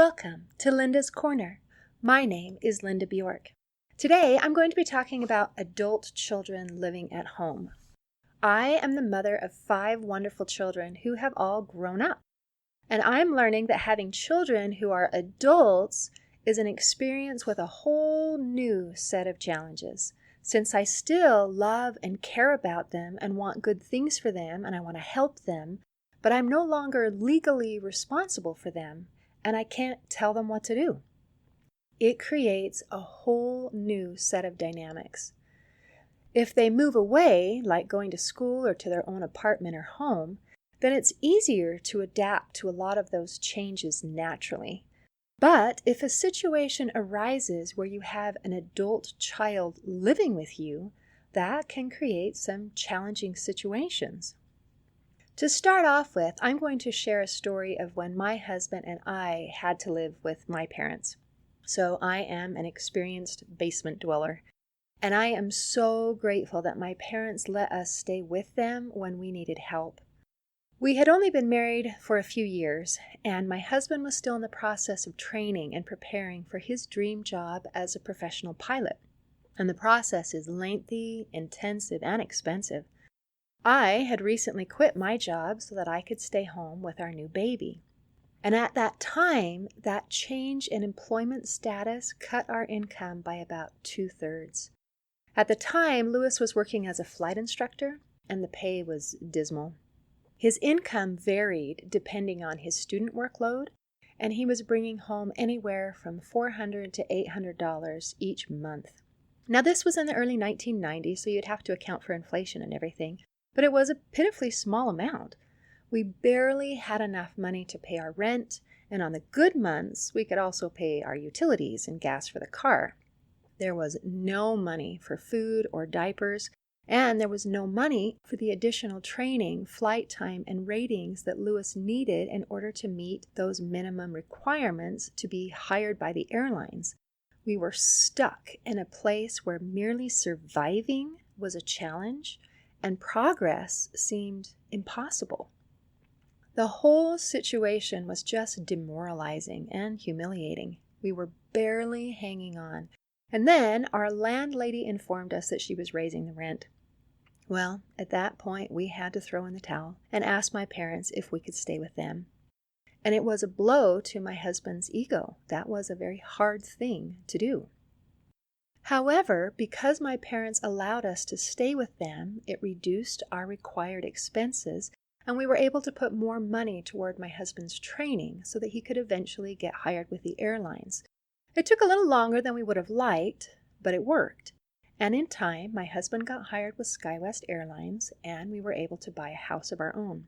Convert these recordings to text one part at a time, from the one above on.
Welcome to Linda's Corner. My name is Linda Bjork. Today I'm going to be talking about adult children living at home. I am the mother of 5 wonderful children who have all grown up. And I'm learning that having children who are adults is an experience with a whole new set of challenges. Since I still love and care about them and want good things for them and I want to help them, but I'm no longer legally responsible for them and I can't tell them what to do. It creates a whole new set of dynamics. If they move away, like going to school or to their own apartment or home, then it's easier to adapt to a lot of those changes naturally. But if a situation arises where you have an adult child living with you, that can create some challenging situations. To start off with, I'm going to share a story of when my husband and I had to live with my parents. So I am an experienced basement dweller, and I am so grateful that my parents let us stay with them when we needed help. We had only been married for a few years, and my husband was still in the process of training and preparing for his dream job as a professional pilot. And the process is lengthy, intensive, and expensive. I had recently quit my job so that I could stay home with our new baby. And at that time, that change in employment status cut our income by about 2/3. At the time, Lewis was working as a flight instructor, and the pay was dismal. His income varied depending on his student workload, and he was bringing home anywhere from $400 to $800 each month. Now, this was in the early 1990s, so you'd have to account for inflation and everything, but it was a pitifully small amount. We barely had enough money to pay our rent, and on the good months, we could also pay our utilities and gas for the car. There was no money for food or diapers, and there was no money for the additional training, flight time, and ratings that Lewis needed in order to meet those minimum requirements to be hired by the airlines. We were stuck in a place where merely surviving was a challenge, and progress seemed impossible. The whole situation was just demoralizing and humiliating. We were barely hanging on. And then our landlady informed us that she was raising the rent. Well, at that point, we had to throw in the towel and ask my parents if we could stay with them. And it was a blow to my husband's ego. That was a very hard thing to do. However, because my parents allowed us to stay with them, it reduced our required expenses, and we were able to put more money toward my husband's training so that he could eventually get hired with the airlines. It took a little longer than we would have liked, but it worked. And in time, my husband got hired with SkyWest Airlines, and we were able to buy a house of our own.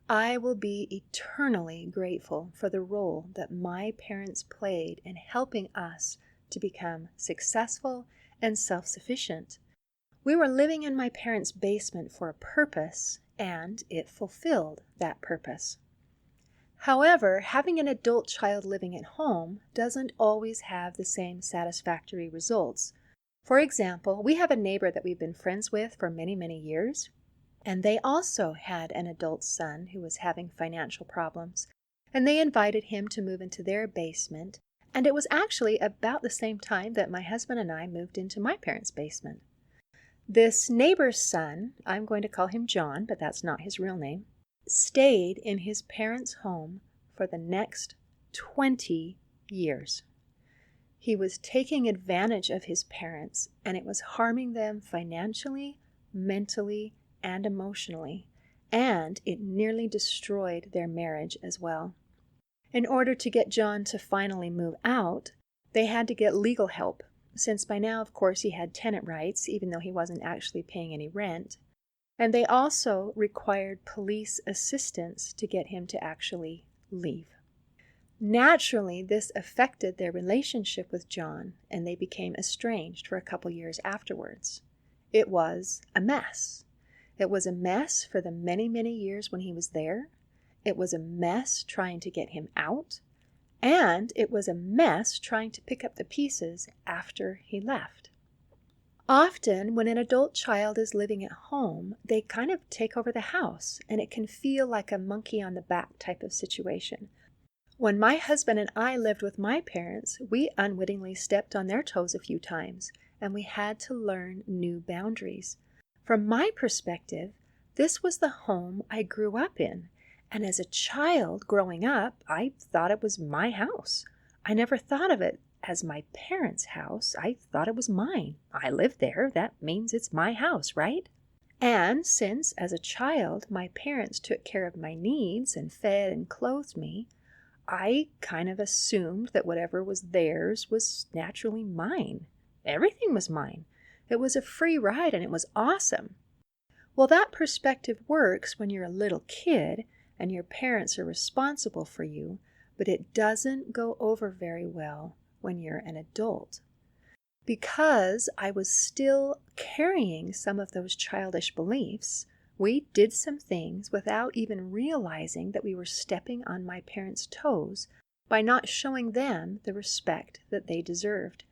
I will be eternally grateful for the role that my parents played in helping us to become successful and self-sufficient. We were living in my parents' basement for a purpose, and it fulfilled that purpose. However, having an adult child living at home doesn't always have the same satisfactory results. For example, we have a neighbor that we've been friends with for many, many years, and they also had an adult son who was having financial problems, and they invited him to move into their basement, and it was actually about the same time that my husband and I moved into my parents' basement. This neighbor's son, I'm going to call him John, but that's not his real name, stayed in his parents' home for the next 20 years. He was taking advantage of his parents, and it was harming them financially, mentally, and emotionally, and it nearly destroyed their marriage as well. In order to get John to finally move out, they had to get legal help, since by now, of course, he had tenant rights, even though he wasn't actually paying any rent. And they also required police assistance to get him to actually leave. Naturally, this affected their relationship with John, and they became estranged for a couple years afterwards. It was a mess. It was a mess for the many, many years when he was there. It was a mess trying to get him out, and it was a mess trying to pick up the pieces after he left. Often, when an adult child is living at home, they kind of take over the house, and it can feel like a monkey on the back type of situation. When my husband and I lived with my parents, we unwittingly stepped on their toes a few times, and we had to learn new boundaries. From my perspective, this was the home I grew up in, and as a child growing up, I thought it was my house. I never thought of it as my parents' house. I thought it was mine. I lived there. That means it's my house, right? And since, as a child, my parents took care of my needs and fed and clothed me, I kind of assumed that whatever was theirs was naturally mine. Everything was mine. It was a free ride and it was awesome. Well, that perspective works when you're a little kid and your parents are responsible for you, but it doesn't go over very well when you're an adult. Because I was still carrying some of those childish beliefs, we did some things without even realizing that we were stepping on my parents' toes by not showing them the respect that they deserved.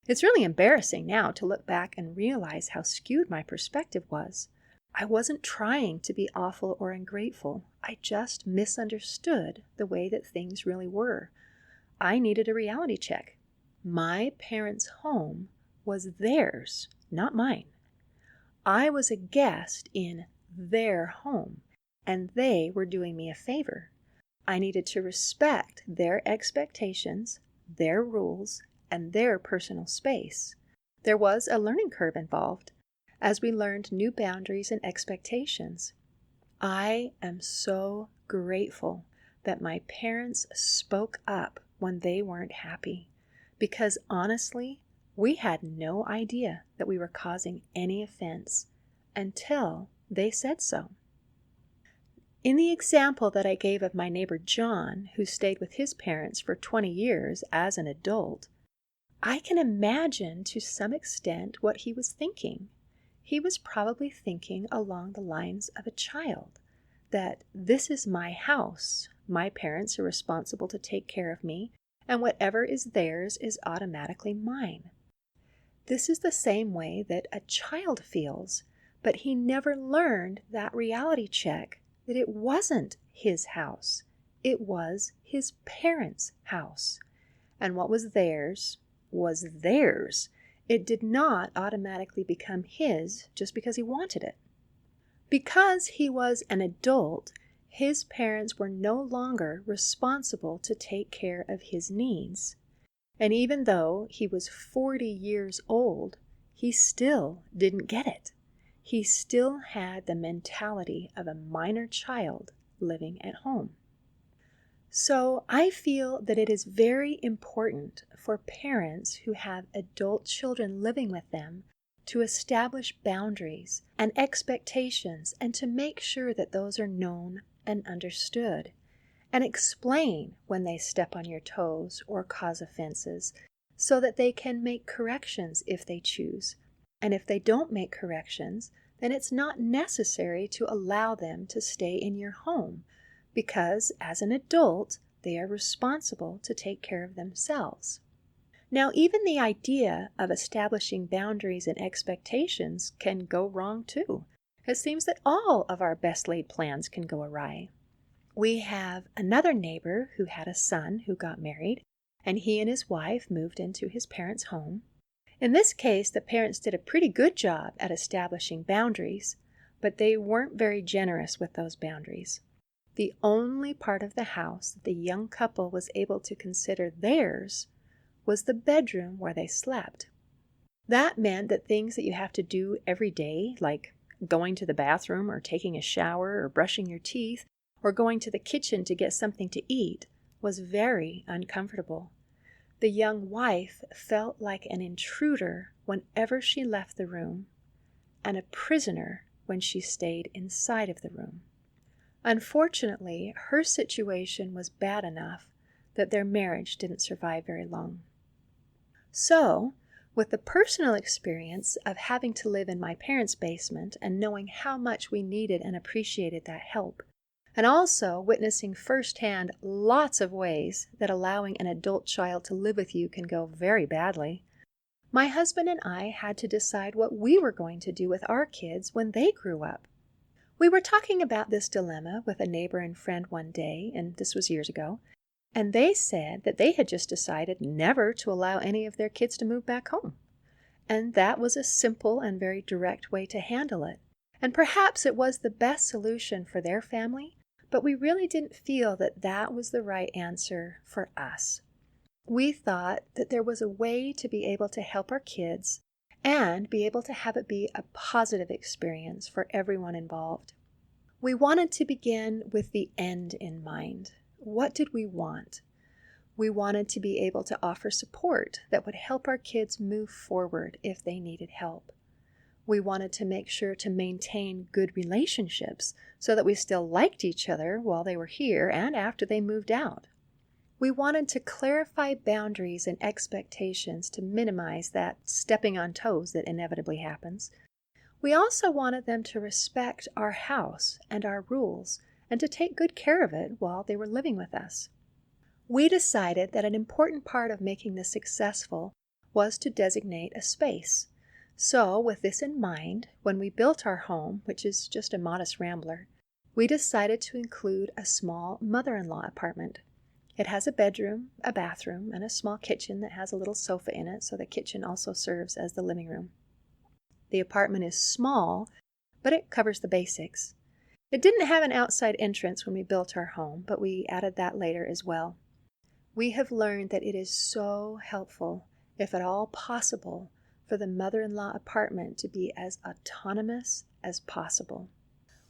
It's really embarrassing now to look back and realize how skewed my perspective was. I wasn't trying to be awful or ungrateful. I just misunderstood the way that things really were. I needed a reality check. My parents' home was theirs, not mine. I was a guest in their home, and they were doing me a favor. I needed to respect their expectations, their rules, and their personal space. There was a learning curve involved as we learned new boundaries and expectations. I am so grateful that my parents spoke up when they weren't happy, because honestly, we had no idea that we were causing any offense until they said so. In the example that I gave of my neighbor John, who stayed with his parents for 20 years as an adult, I can imagine to some extent what he was thinking. He was probably thinking along the lines of a child, that this is my house, my parents are responsible to take care of me, and whatever is theirs is automatically mine. This is the same way that a child feels, but he never learned that reality check that it wasn't his house. It was his parents' house. And what was theirs was theirs. It did not automatically become his just because he wanted it. Because he was an adult, his parents were no longer responsible to take care of his needs. And even though he was 40 years old, he still didn't get it. He still had the mentality of a minor child living at home. So I feel that it is very important for parents who have adult children living with them to establish boundaries and expectations and to make sure that those are known and understood, and explain when they step on your toes or cause offenses so that they can make corrections if they choose. And if they don't make corrections, then it's not necessary to allow them to stay in your home, because as an adult, they are responsible to take care of themselves. Now, even the idea of establishing boundaries and expectations can go wrong too. It seems that all of our best laid plans can go awry. We have another neighbor who had a son who got married, and he and his wife moved into his parents' home. In this case, the parents did a pretty good job at establishing boundaries, but they weren't very generous with those boundaries. The only part of the house that the young couple was able to consider theirs was the bedroom where they slept. That meant that things that you have to do every day, like going to the bathroom or taking a shower or brushing your teeth or going to the kitchen to get something to eat, was very uncomfortable. The young wife felt like an intruder whenever she left the room, and a prisoner when she stayed inside of the room. Unfortunately, her situation was bad enough that their marriage didn't survive very long. So, with the personal experience of having to live in my parents' basement and knowing how much we needed and appreciated that help, and also witnessing firsthand lots of ways that allowing an adult child to live with you can go very badly, my husband and I had to decide what we were going to do with our kids when they grew up. We were talking about this dilemma with a neighbor and friend one day, and this was years ago, And they said that they had just decided never to allow any of their kids to move back home. And that was a simple and very direct way to handle it. And perhaps it was the best solution for their family, but we really didn't feel that that was the right answer for us. We thought that there was a way to be able to help our kids and be able to have it be a positive experience for everyone involved. We wanted to begin with the end in mind. What did we want? We wanted to be able to offer support that would help our kids move forward if they needed help. We wanted to make sure to maintain good relationships so that we still liked each other while they were here and after they moved out. We wanted to clarify boundaries and expectations to minimize that stepping on toes that inevitably happens. We also wanted them to respect our house and our rules and to take good care of it while they were living with us. We decided that an important part of making this successful was to designate a space. So, with this in mind, when we built our home, which is just a modest rambler, we decided to include a small mother-in-law apartment. It has a bedroom, a bathroom, and a small kitchen that has a little sofa in it, so the kitchen also serves as the living room. The apartment is small, but it covers the basics. It didn't have an outside entrance when we built our home, but we added that later as well. We have learned that it is so helpful, if at all possible, for the mother-in-law apartment to be as autonomous as possible.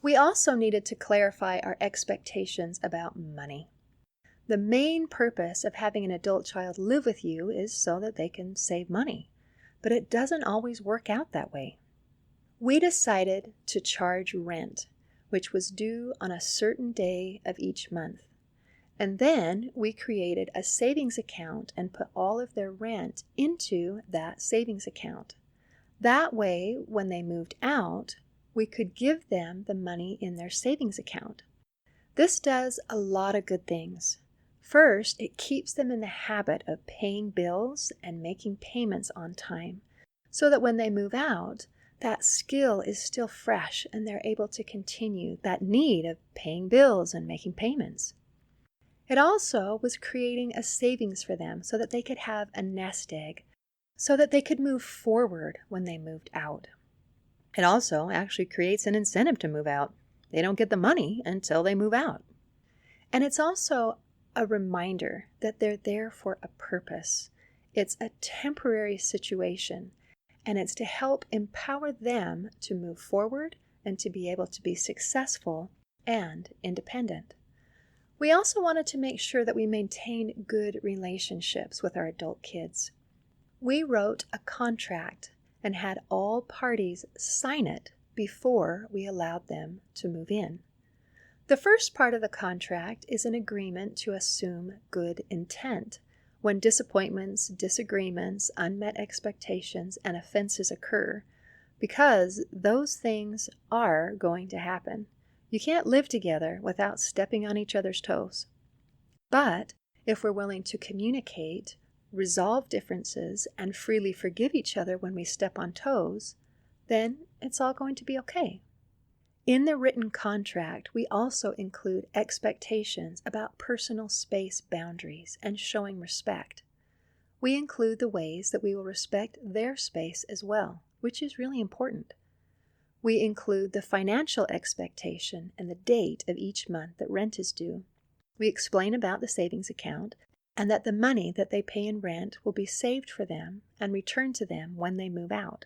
We also needed to clarify our expectations about money. The main purpose of having an adult child live with you is so that they can save money, but it doesn't always work out that way. We decided to charge rent, which was due on a certain day of each month. And then we created a savings account and put all of their rent into that savings account. That way, when they moved out, we could give them the money in their savings account. This does a lot of good things. First, it keeps them in the habit of paying bills and making payments on time, so that when they move out, that skill is still fresh and they're able to continue that need of paying bills and making payments. It also was creating a savings for them so that they could have a nest egg, so that they could move forward when they moved out. It also actually creates an incentive to move out. They don't get the money until they move out. And it's also a reminder that they're there for a purpose. It's a temporary situation, and it's to help empower them to move forward and to be able to be successful and independent. We also wanted to make sure that we maintain good relationships with our adult kids. We wrote a contract and had all parties sign it before we allowed them to move in. The first part of the contract is an agreement to assume good intent when disappointments, disagreements, unmet expectations, and offenses occur, because those things are going to happen. You can't live together without stepping on each other's toes. But if we're willing to communicate, resolve differences, and freely forgive each other when we step on toes, then it's all going to be okay. In the written contract, we also include expectations about personal space boundaries and showing respect. We include the ways that we will respect their space as well, which is really important. We include the financial expectation and the date of each month that rent is due. We explain about the savings account and that the money that they pay in rent will be saved for them and returned to them when they move out.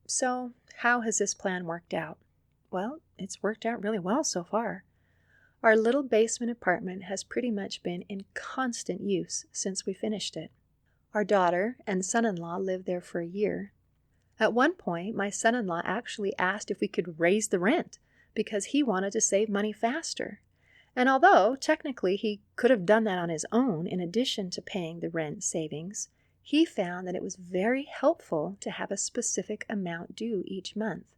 So, how has this plan worked out? Well, it's worked out really well so far. Our little basement apartment has pretty much been in constant use since we finished it. Our daughter and son-in-law lived there for a year. At one point, my son-in-law actually asked if we could raise the rent because he wanted to save money faster. And although technically he could have done that on his own in addition to paying the rent savings, he found that it was very helpful to have a specific amount due each month.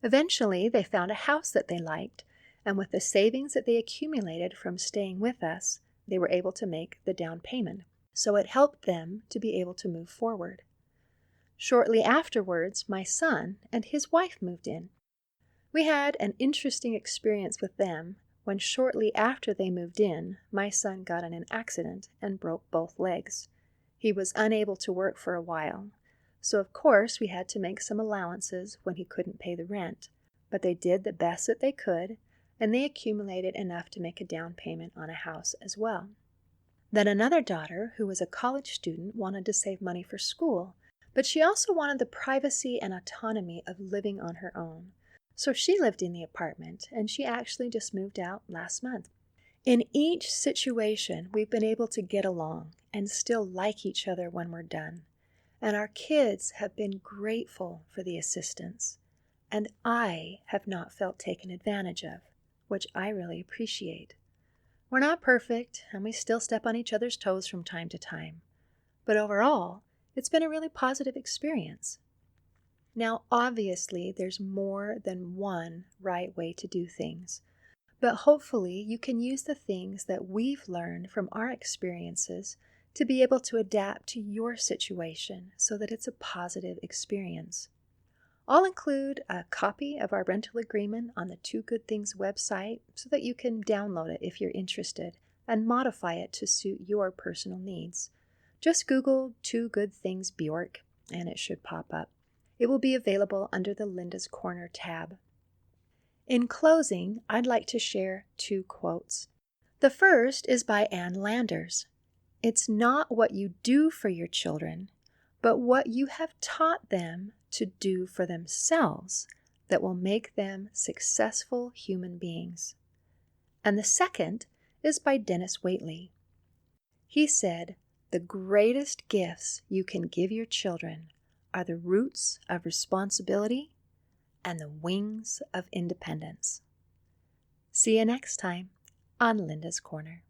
Eventually, they found a house that they liked, and with the savings that they accumulated from staying with us, they were able to make the down payment. So it helped them to be able to move forward. Shortly afterwards, my son and his wife moved in. We had an interesting experience with them when shortly after they moved in, my son got in an accident and broke both legs. He was unable to work for a while, so of course we had to make some allowances when he couldn't pay the rent, but they did the best that they could, and they accumulated enough to make a down payment on a house as well. Then another daughter, who was a college student, wanted to save money for school, but she also wanted the privacy and autonomy of living on her own. So she lived in the apartment, and she actually just moved out last month. In each situation, we've been able to get along and still like each other when we're done. And our kids have been grateful for the assistance. And I have not felt taken advantage of, which I really appreciate. We're not perfect, and we still step on each other's toes from time to time. But overall, it's been a really positive experience. Now, obviously, there's more than one right way to do things. But hopefully, you can use the things that we've learned from our experiences to be able to adapt to your situation so that it's a positive experience. I'll include a copy of our rental agreement on the Two Good Things website so that you can download it if you're interested and modify it to suit your personal needs. Just Google Two Good Things Bjork and it should pop up. It will be available under the Linda's Corner tab. In closing, I'd like to share 2 quotes. The first is by Ann Landers. It's not what you do for your children, but what you have taught them to do for themselves that will make them successful human beings. And the second is by Dennis Waitley. He said, "The greatest gifts you can give your children are the roots of responsibility and the wings of independence." See you next time on Linda's Corner.